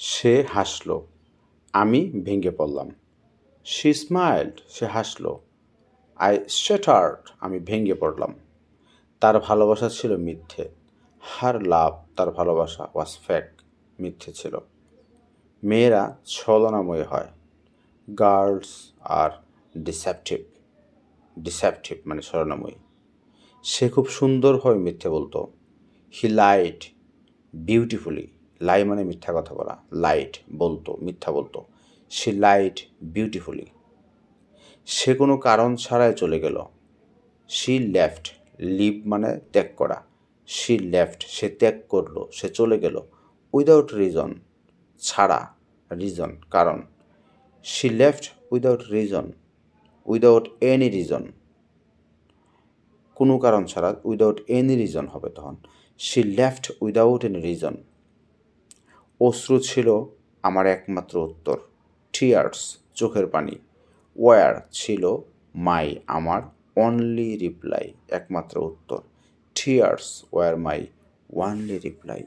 সে হাসল, আমি ভেঙে পড়লাম। শি স্মাইল্ড, সে হাসল। আই শ্যাটার্ড, আমি ভেঙে পড়লাম। তার ভালোবাসা ছিল মিথ্যে। হার লাভ, তার ভালোবাসা ওয়াজ ফেক, মিথ্যে ছিল। মেয়েরা ছলনাময়ী হয়। গার্লস আর ডিসেপটিভ। ডিসেপটিভ মানে ছলনাময়ী। সে খুব সুন্দরভাবে মিথ্যে বলতো। হি লাইড বিউটিফুলি। লাই মানে মিথ্যা কথা বলা। লাইট বলতো, মিথ্যা বলতো। সে লাইট বিউটিফুলি। সে কোনো কারণ ছাড়াই চলে গেল। শি লেফট, লিভ মানে ত্যাগ করা। শি লেফট, সে ত্যাগ করলো, সে চলে গেল। উইদাউট রিজন, ছাড়া, রিজন কারণ। She left without reason, without any reason, কোনো কারণ ছাড়া, উইদাউট এনি রিজন হবে তখন। She left without any reason. অশ্রু ছিল আমার একমাত্র উত্তর। টিয়ার্স, চোখের পানি। ওয়ার ছিল মাই, আমার। অনলি রিপ্লাই, একমাত্র উত্তর। Tears were my only reply.